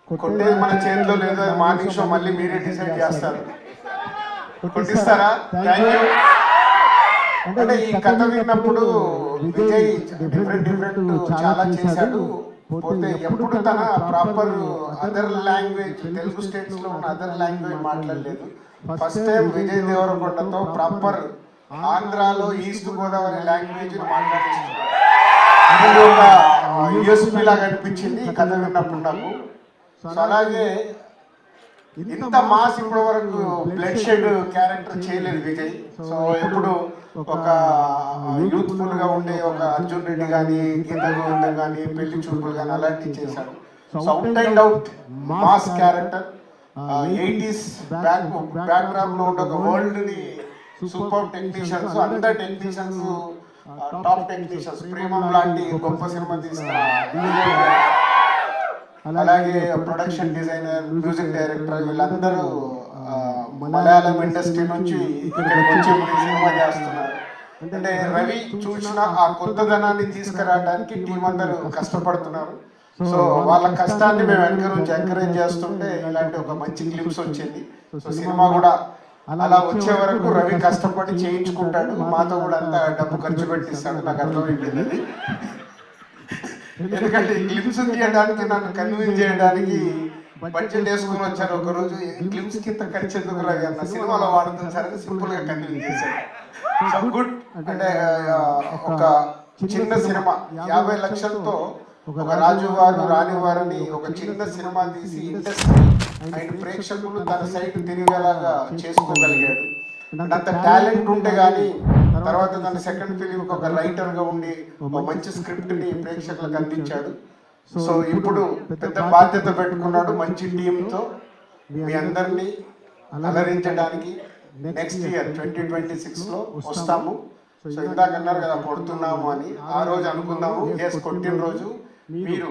కొట్టేది మన చేతిలో లేదు, అది మార్నింగ్ షో మళ్ళీ మీరే డిసైడ్ చేస్తారు. కొట్టిస్తారా? Thank you. అంటే ఈ కథ విన్నప్పుడు విజయ్ డిఫరెంట్ చాలా చేశాడు. పోతే ఎప్పుడు తన proper other language, Telugu states లో ఉన్న అదర్ లాంగ్వేజ్ మాట్లాడలేదు. ఫస్ట్ టైం విజయ్ దేవరకొండతో ప్రాపర్ ఆంధ్రాలో ఈస్ట్ గోదావరి లాంగ్వేజ్ మాట్లాడుతున్నాడు. ఇది ఒక యూఎస్పీ లాగా అనిపించింది ఈ కథ విన్నప్పుడు నాకు. సో అలాగే ఇంత మాస్ ఇప్పటి వరకు బ్లడ్ షెడ్ క్యారెక్టర్ చేయలేదు విజయ్. సో ఎప్పుడు ఒక యూత్ఫుల్ గా ఉండే ఒక అర్జున్ రెడ్డి కానీ, గీత గోవిందం కానీ, పెళ్లి చూపులు కానీ అలాంటివి చేశాడు. So out and out mass character. 80s background లో ఉండే ఒక వరల్డ్ ని సూపర్ టెక్నీషియన్స్, అందరు టెక్నీషియన్స్ టాప్ టెక్నీషియన్స్, ప్రేమం లాంటి గొప్ప సినిమా తీసుకున్నారు. అలాగే ప్రొడక్షన్ డిజైనర్, మ్యూజిక్ డైరెక్టర్ వీళ్ళందరూ మలయాళం ఇండస్ట్రీ నుంచి ఇక్కడికి వచ్చి సినిమా చేస్తున్నారు. అంటే రవి చూసిన ఆ కొత్తదనాన్ని తీసుకురావడానికి టీం అందరూ కష్టపడుతున్నారు. సో వాళ్ళ కష్టాన్ని మేము ఎంకరేజ్ చేస్తుంటే ఇలాంటి ఒక మంచి క్లిప్స్ వచ్చింది. సో సినిమా కూడా అలా వచ్చే వరకు రవి కష్టపడి చేయించుకుంటాడు, మాతో కూడా అంత డబ్బు ఖర్చు పెట్టిస్తాడు. నాకు అర్థమైపోయింది. ఎందుకంటే క్లిప్స్ తీయడానికి, నన్ను కన్విన్స్ చేయడానికి బడ్జెట్ వేసుకుని వచ్చారు. ఒకరోజు క్లిప్స్ కింద ఖర్చు ఎందుకు రవి అన్న, సినిమాలో వాడుతుంది సరే సింపుల్ గా కన్విన్స్ చేశాడు. So good. అంటే ఒక చిన్న సినిమా 50 లక్షలతో ఒక రాజు వారు రాణి వారిని ఒక చిన్న సినిమా తీసి ఇండస్ట్రీ అండ్ ప్రేక్షకులు తన సైట్ తిరిగేలాగా చేసుకోగలిగాడు. అంత టాలెంట్ ఉంటే కానీ తర్వాత తన సెకండ్ ఫిలిం ఒక రైటర్ గా ఉండి ఒక మంచి స్క్రిప్ట్ ని ప్రేక్షకులకు అందించాడు. సో ఇప్పుడు పెద్ద బాధ్యత పెట్టుకున్నాడు మంచి టీంతో మీ అందరినీ అలరించడానికి. నెక్స్ట్ ఇయర్ 2026 లో వస్తాము. సో ఇందాక అన్నారు కదా కొడుతున్నాము అని, ఆ రోజు అనుకుందాము. ఎస్, కొట్టిన రోజు మీరు.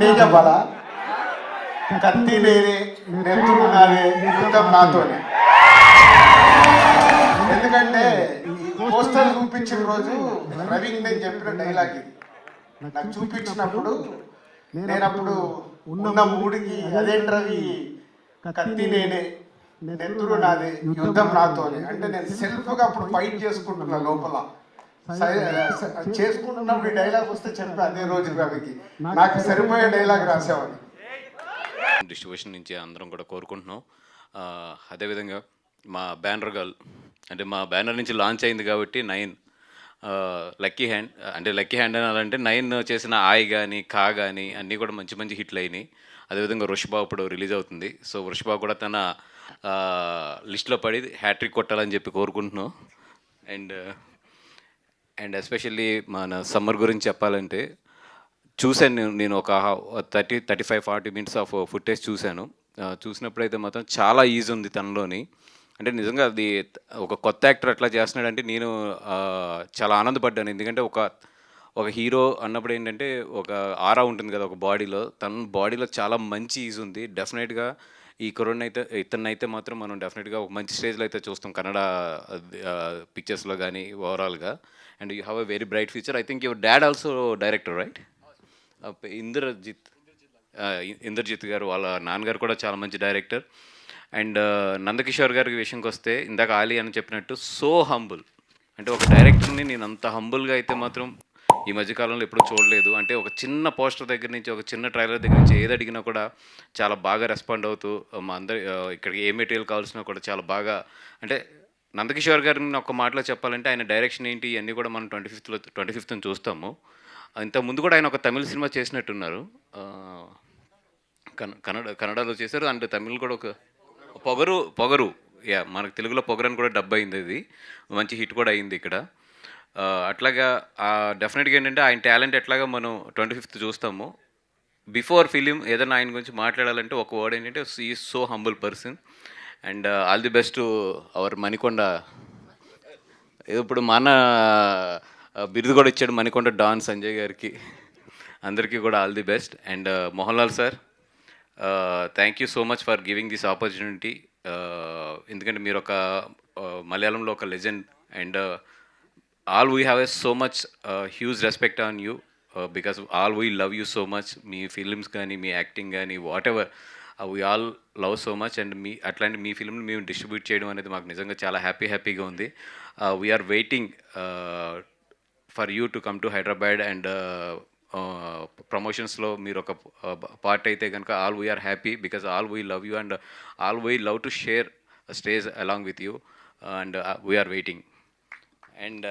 నేను చెప్పాలా? కత్తి నేనే, నెత్తురు నాదే, యుద్ధం నాతోనే. ఎందుకంటే పోస్టర్ చూపించిన రోజు రవి నేను చెప్పిన డైలాగ్ ఇది నాకు చూపించినప్పుడు, నేను అప్పుడు ఉన్న మూడికి అదేంటి రవి కత్తి నేనే, నెత్తురు నాదే, యుద్ధం నాతోనే అంటే నేను సెల్ఫ్ గా అప్పుడు ఫైట్ చేసుకుంటున్నా లోపల. చేసుకుంటున్నప్పుడు ఈ డైలాగ్ వస్తే చెప్పి అదే రోజు రవికి నాకు సరిపోయే డైలాగ్ రాసావని. డిస్ట్రిబ్యూషన్ నుంచి అందరం కూడా కోరుకుంటున్నాం. అదేవిధంగా మా బ్యానర్ గర్ల్ అంటే మా బ్యానర్ నుంచి లాంచ్ అయింది కాబట్టి 9 లక్కీ హ్యాండ్, అంటే లక్కీ హ్యాండ్ అనాలంటే 9 చేసిన ఆయ్ కానీ కా కానీ అన్నీ కూడా మంచి మంచి హిట్లు అయినాయి. అదేవిధంగా వృషభ ఇప్పుడు రిలీజ్ అవుతుంది. సో వృషభ కూడా తన లిస్ట్లో పడి హ్యాట్రిక్ కొట్టాలని చెప్పి కోరుకుంటున్నాం. అండ్ ఎస్పెషల్లీ మన సమ్మర్ గురించి చెప్పాలంటే చూశాను నేను ఒక 35-40 మినిట్స్ ఆఫ్ ఫుటేజ్ చూశాను. చూసినప్పుడైతే మాత్రం చాలా ఈజీ ఉంది తనలోని. అంటే నిజంగా అది ఒక కొత్త యాక్టర్ అట్లా చేస్తున్నాడంటే నేను చాలా ఆనందపడ్డాను. ఎందుకంటే ఒక హీరో అన్నప్పుడు ఏంటంటే ఒక ఆరా ఉంటుంది కదా ఒక బాడీలో, తన బాడీలో చాలా మంచి ఈజ్ ఉంది. డెఫినెట్గా ఈ కరోనా అయితే ఇతన్నైతే మాత్రం మనం డెఫినెట్గా ఒక మంచి స్టేజ్లో అయితే చూస్తాం కన్నడ పిక్చర్స్లో కానీ ఓవరాల్గా. And you have a very bright future. I think your dad also director, right? Indrajit గారు వాళ్ళ నాన్నగారు కూడా చాలా మంచి డైరెక్టర్. అండ్ నందకిషోర్ గారి విషయంకి వస్తే ఇందాక ఆలీ అని చెప్పినట్టు సో హంబుల్. అంటే ఒక డైరెక్టర్ని నేను అంత హంబుల్గా అయితే మాత్రం ఈ మధ్యకాలంలో ఎప్పుడూ చూడలేదు. అంటే ఒక చిన్న పోస్టర్ దగ్గర నుంచి, ఒక చిన్న ట్రైలర్ దగ్గర నుంచి ఏది అడిగినా కూడా చాలా బాగా రెస్పాండ్ అవుతూ మా అందరి ఇక్కడికి ఏ మెటీరియల్ కావాల్సినా కూడా చాలా బాగా. అంటే నందకిషోర్ గారిని ఒక మాటలో చెప్పాలంటే ఆయన డైరెక్షన్ ఏంటి ఇవన్నీ కూడా మనం 25th చూస్తాము. ఇంత ముందు కూడా ఆయన ఒక తమిళ సినిమా చేసినట్టున్నారు, కన్నడలో చేశారు. అండ్ తమిళ్ కూడా ఒక పొగరు యా, మనకు తెలుగులో పొగరు అని కూడా డబ్ అయింది. అది మంచి హిట్ కూడా అయింది ఇక్కడ. అట్లాగా డెఫినెట్గా ఏంటంటే ఆయన టాలెంట్ ఎట్లాగా మనం 25th చూస్తాము. బిఫోర్ ఫిలిం ఏదైనా ఆయన గురించి మాట్లాడాలంటే ఒక వర్డ్ ఏంటంటే ఈ so humble person. And all the best our Manikonda. ఇప్పుడు మన బిరుదు కూడా ఇచ్చాడు మణికొండ డాన్ సంజయ్ గారికి. అందరికీ కూడా all the best. And Mohan Lal sir, thank you so much for giving this opportunity. ఎందుకంటే మీరు ఒక మలయాళంలో ఒక legend and all we have a so much huge respect on you because all we love you so much. మీ films కానీ మీ acting కానీ whatever we all love so much. And మీ అట్లాంటి మీ ఫిల్మ్ని మేము డిస్ట్రిబ్యూట్ చేయడం అనేది మాకు నిజంగా చాలా హ్యాపీగా ఉంది. We are waiting for you to come to Hyderabad and ప్రమోషన్స్లో మీరు ఒక పార్ట్ అయితే కనుక all we are happy because all we love you and all we love to share stage along with you and we are waiting. And